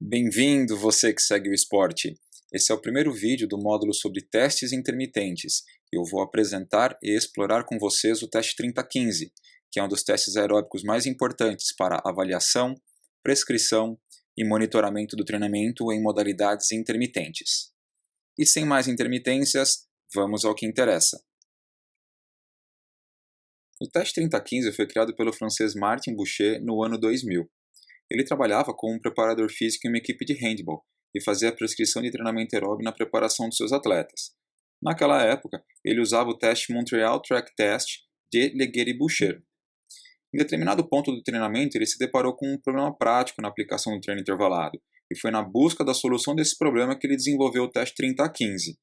Bem-vindo, você que segue o esporte. Esse é o primeiro vídeo do módulo sobre testes intermitentes. Eu vou apresentar e explorar com vocês o teste 3015, que é um dos testes aeróbicos mais importantes para avaliação, prescrição e monitoramento do treinamento em modalidades intermitentes. E sem mais intermitências, vamos ao que interessa. O teste 3015 foi criado pelo francês Martin Boucher no ano 2000. Ele trabalhava como um preparador físico em uma equipe de handball e fazia a prescrição de treinamento aeróbio na preparação dos seus atletas. Naquela época, ele usava o teste Montreal Track Test de Leguer-Boucher. Em determinado ponto do treinamento, ele se deparou com um problema prático na aplicação do treino intervalado, e foi na busca da solução desse problema que ele desenvolveu o teste 3015.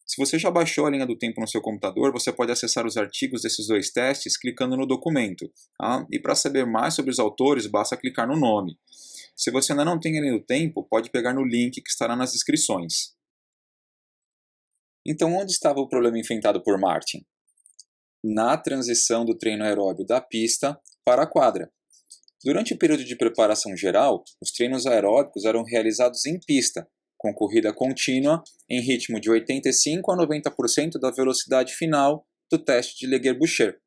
Se você já baixou a linha do tempo no seu computador, você pode acessar os artigos desses dois testes clicando no documento. Tá? E para saber mais sobre os autores, basta clicar no nome. Se você ainda não tem a linha do tempo, pode pegar no link que estará nas descrições. Então, onde estava o problema enfrentado por Martin? Na transição do treino aeróbio da pista para a quadra. Durante o período de preparação geral, os treinos aeróbicos eram realizados em pista, com corrida contínua em ritmo de 85 a 90% da velocidade final do teste de Leguer-Boucher.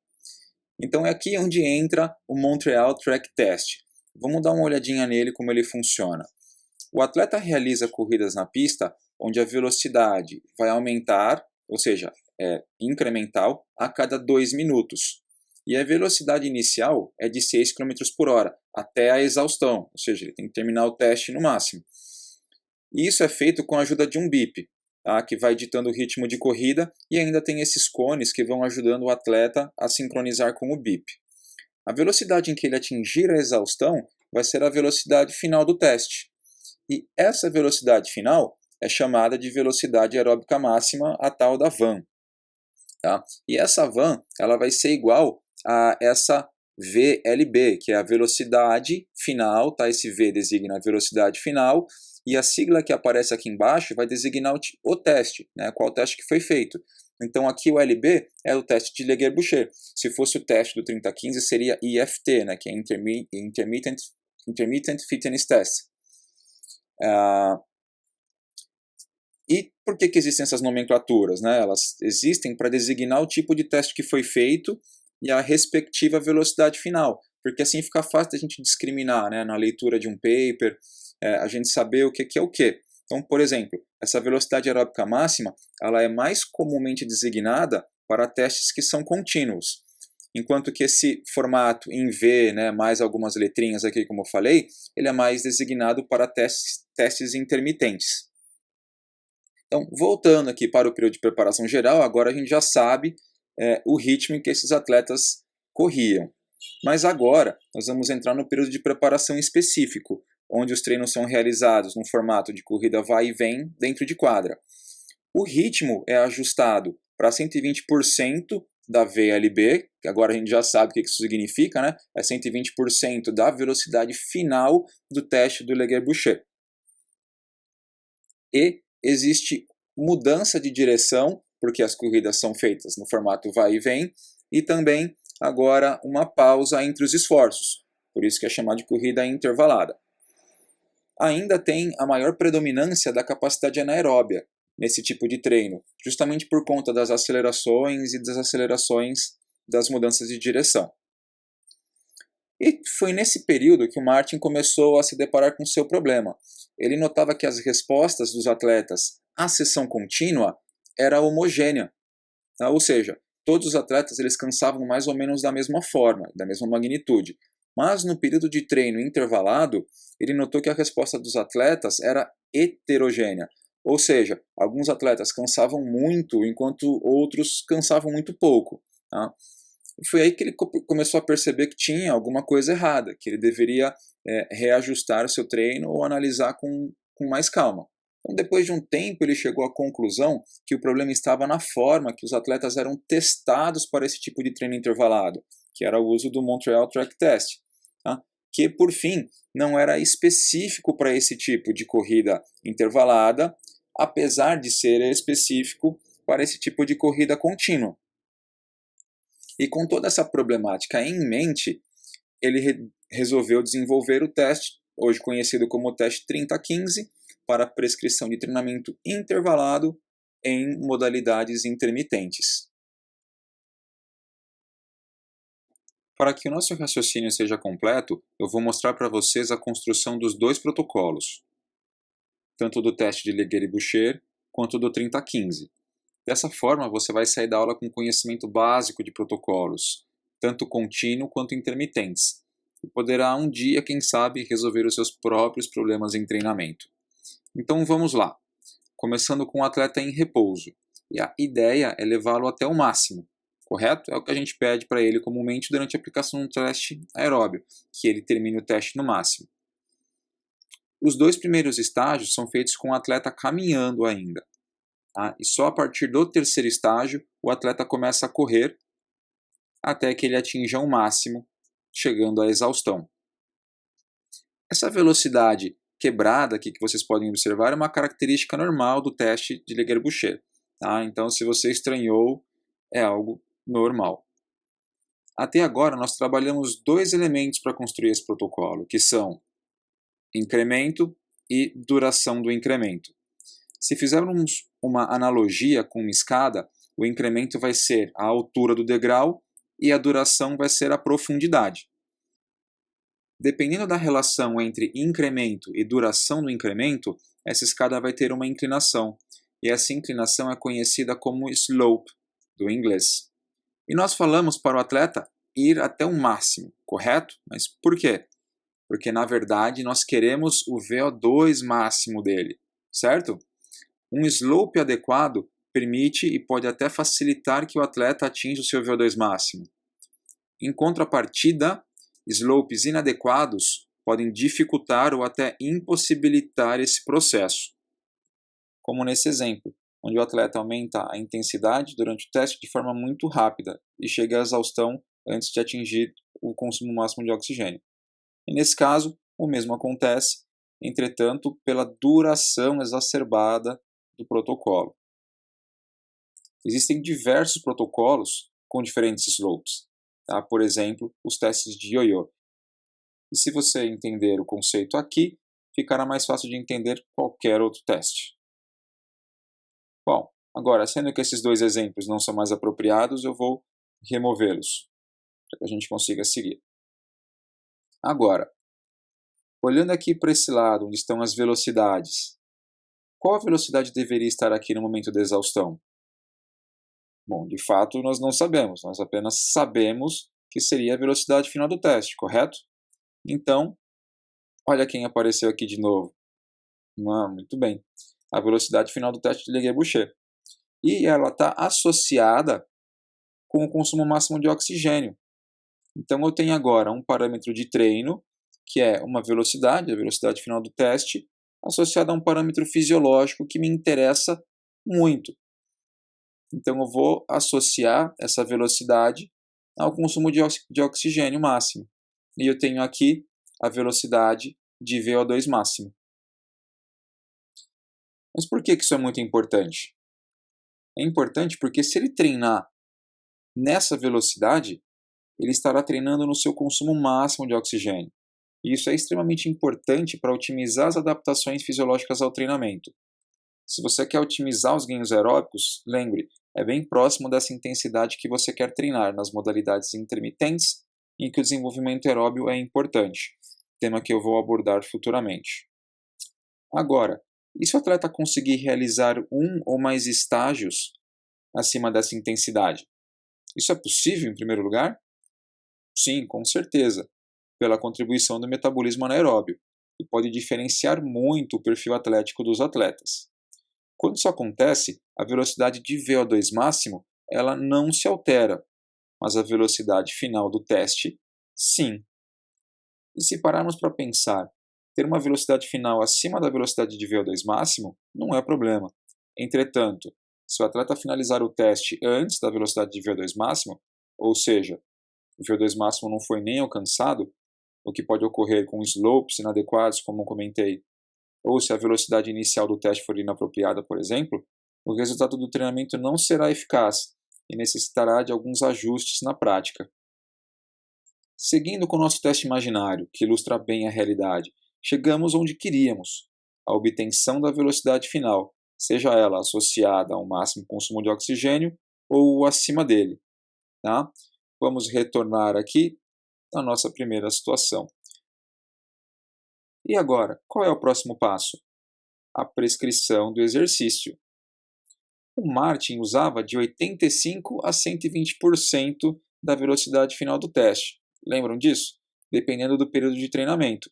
Então é aqui onde entra o Montreal Track Test. Vamos dar uma olhadinha nele, como ele funciona. O atleta realiza corridas na pista onde a velocidade vai aumentar, ou seja, é incremental, a cada 2 minutos. E a velocidade inicial é de 6 km por hora, até a exaustão, ou seja, ele tem que terminar o teste no máximo. E isso é feito com a ajuda de um bip, tá? Que vai ditando o ritmo de corrida, e ainda tem esses cones que vão ajudando o atleta a sincronizar com o bip. A velocidade em que ele atingir a exaustão vai ser a velocidade final do teste. E essa velocidade final é chamada de velocidade aeróbica máxima, a tal da VAM. Tá? E essa VAM ela vai ser igual a essa VLB, que é a velocidade final, tá? Esse V designa a velocidade final, e a sigla que aparece aqui embaixo vai designar o teste, né? Qual teste que foi feito. Então aqui o LB é o teste de Leguer-Boucher. Se fosse o teste do 3015 seria IFT, né? Que é Intermittent Fitness Test. E por que existem essas nomenclaturas? Né? Elas existem para designar o tipo de teste que foi feito e a respectiva velocidade final, porque assim fica fácil da gente discriminar, né? Na leitura de um paper, a gente saber o que é o que. Então, por exemplo, essa velocidade aeróbica máxima ela é mais comumente designada para testes que são contínuos, enquanto que esse formato em V, né, mais algumas letrinhas aqui, como eu falei, ele é mais designado para testes intermitentes. Então, voltando aqui para o período de preparação geral, agora a gente já sabe o ritmo em que esses atletas corriam. Mas agora nós vamos entrar no período de preparação específico, onde os treinos são realizados no formato de corrida vai e vem dentro de quadra. O ritmo é ajustado para 120% da VLB, que agora a gente já sabe o que isso significa, né? É 120% da velocidade final do teste do Leguer-Boucher. E existe mudança de direção, porque as corridas são feitas no formato vai e vem, e também agora uma pausa entre os esforços, por isso que é chamado de corrida intervalada. Ainda tem a maior predominância da capacidade anaeróbia nesse tipo de treino, justamente por conta das acelerações e desacelerações das mudanças de direção. E foi nesse período que o Martin começou a se deparar com seu problema. Ele notava que as respostas dos atletas à sessão contínua era homogênea, tá? Ou seja, todos os atletas eles cansavam mais ou menos da mesma forma, da mesma magnitude. Mas no período de treino intervalado, ele notou que a resposta dos atletas era heterogênea. Ou seja, alguns atletas cansavam muito, enquanto outros cansavam muito pouco. Tá? E foi aí que ele começou a perceber que tinha alguma coisa errada, que ele deveria reajustar o seu treino ou analisar com mais calma. Então, depois de um tempo, ele chegou à conclusão que o problema estava na forma que os atletas eram testados para esse tipo de treino intervalado, que era o uso do Montreal Track Test, tá? Que, por fim, não era específico para esse tipo de corrida intervalada, apesar de ser específico para esse tipo de corrida contínua. E com toda essa problemática em mente, ele resolveu desenvolver o teste hoje conhecido como teste 30-15, para prescrição de treinamento intervalado em modalidades intermitentes. Para que o nosso raciocínio seja completo, eu vou mostrar para vocês a construção dos dois protocolos, tanto do teste de Leguer-Boucher quanto do 30-15. Dessa forma, você vai sair da aula com conhecimento básico de protocolos, tanto contínuo quanto intermitentes, e poderá um dia, quem sabe, resolver os seus próprios problemas em treinamento. Então vamos lá, começando com o atleta em repouso, e a ideia é levá-lo até o máximo, correto? É o que a gente pede para ele comumente durante a aplicação do teste aeróbio, que ele termine o teste no máximo. Os dois primeiros estágios são feitos com o atleta caminhando ainda. Tá? E só a partir do terceiro estágio o atleta começa a correr até que ele atinja o máximo, chegando à exaustão. Essa velocidade quebrada aqui que vocês podem observar é uma característica normal do teste de Leguer-Boucher. Tá? Então, se você estranhou, é algo normal. Até agora, nós trabalhamos dois elementos para construir esse protocolo, que são incremento e duração do incremento. Se fizermos uma analogia com uma escada, o incremento vai ser a altura do degrau e a duração vai ser a profundidade. Dependendo da relação entre incremento e duração do incremento, essa escada vai ter uma inclinação, e essa inclinação é conhecida como slope, do inglês. E nós falamos para o atleta ir até o máximo, correto? Mas por quê? Porque, na verdade, nós queremos o VO2 máximo dele, certo? Um slope adequado permite e pode até facilitar que o atleta atinja o seu VO2 máximo. Em contrapartida, slopes inadequados podem dificultar ou até impossibilitar esse processo. Como nesse exemplo, onde o atleta aumenta a intensidade durante o teste de forma muito rápida e chega à exaustão antes de atingir o consumo máximo de oxigênio. E nesse caso, o mesmo acontece, entretanto, pela duração exacerbada do protocolo. Existem diversos protocolos com diferentes slopes, tá? Por exemplo, os testes de ioiô. E se você entender o conceito aqui, ficará mais fácil de entender qualquer outro teste. Bom, agora, sendo que esses dois exemplos não são mais apropriados, eu vou removê-los, para que a gente consiga seguir. Agora, olhando aqui para esse lado, onde estão as velocidades, qual a velocidade deveria estar aqui no momento da exaustão? Bom, de fato, nós não sabemos, nós apenas sabemos que seria a velocidade final do teste, correto? Então, olha quem apareceu aqui de novo. Muito bem. A velocidade final do teste de Leguer-Boucher. E ela está associada com o consumo máximo de oxigênio. Então, eu tenho agora um parâmetro de treino, que é uma velocidade, a velocidade final do teste, associada a um parâmetro fisiológico que me interessa muito. Então, eu vou associar essa velocidade ao consumo de oxigênio máximo. E eu tenho aqui a velocidade de VO2 máximo. Mas por que isso é muito importante? É importante porque se ele treinar nessa velocidade, ele estará treinando no seu consumo máximo de oxigênio. E isso é extremamente importante para otimizar as adaptações fisiológicas ao treinamento. Se você quer otimizar os ganhos aeróbicos, lembre, é bem próximo dessa intensidade que você quer treinar nas modalidades intermitentes em que o desenvolvimento aeróbio é importante, tema que eu vou abordar futuramente. Agora, e se o atleta conseguir realizar um ou mais estágios acima dessa intensidade? Isso é possível, em primeiro lugar? Sim, com certeza, pela contribuição do metabolismo anaeróbio, e pode diferenciar muito o perfil atlético dos atletas. Quando isso acontece, a velocidade de VO2 máximo ela não se altera, mas a velocidade final do teste, sim. E se pararmos para pensar, ter uma velocidade final acima da velocidade de VO2 máximo não é problema. Entretanto, se o atleta finalizar o teste antes da velocidade de VO2 máximo, ou seja, o VO2 máximo não foi nem alcançado, o que pode ocorrer com slopes inadequados, como eu comentei, ou se a velocidade inicial do teste for inapropriada, por exemplo, o resultado do treinamento não será eficaz e necessitará de alguns ajustes na prática. Seguindo com o nosso teste imaginário, que ilustra bem a realidade, chegamos onde queríamos, a obtenção da velocidade final, seja ela associada a um máximo consumo de oxigênio ou acima dele. Tá? Vamos retornar aqui à nossa primeira situação. E agora, qual é o próximo passo? A prescrição do exercício. O Martin usava de 85% a 120% da velocidade final do teste. Lembram disso? Dependendo do período de treinamento.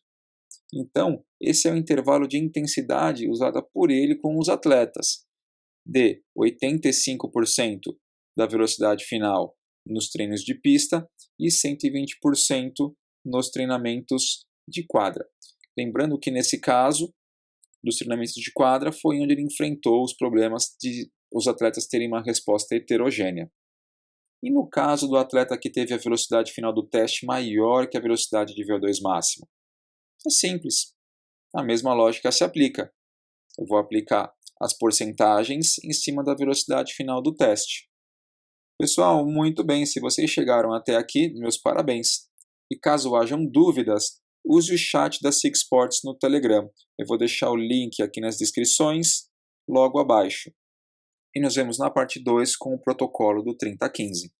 Então, esse é o intervalo de intensidade usada por ele com os atletas. De 85% da velocidade final nos treinos de pista e 120% nos treinamentos de quadra. Lembrando que nesse caso, dos treinamentos de quadra, foi onde ele enfrentou os problemas de os atletas terem uma resposta heterogênea. E no caso do atleta que teve a velocidade final do teste maior que a velocidade de VO2 máximo? É simples. A mesma lógica se aplica. Eu vou aplicar as porcentagens em cima da velocidade final do teste. Pessoal, muito bem, se vocês chegaram até aqui, meus parabéns. E caso hajam dúvidas, use o chat da SIG Sports no Telegram. Eu vou deixar o link aqui nas descrições, logo abaixo. E nos vemos na parte 2 com o protocolo do 3015.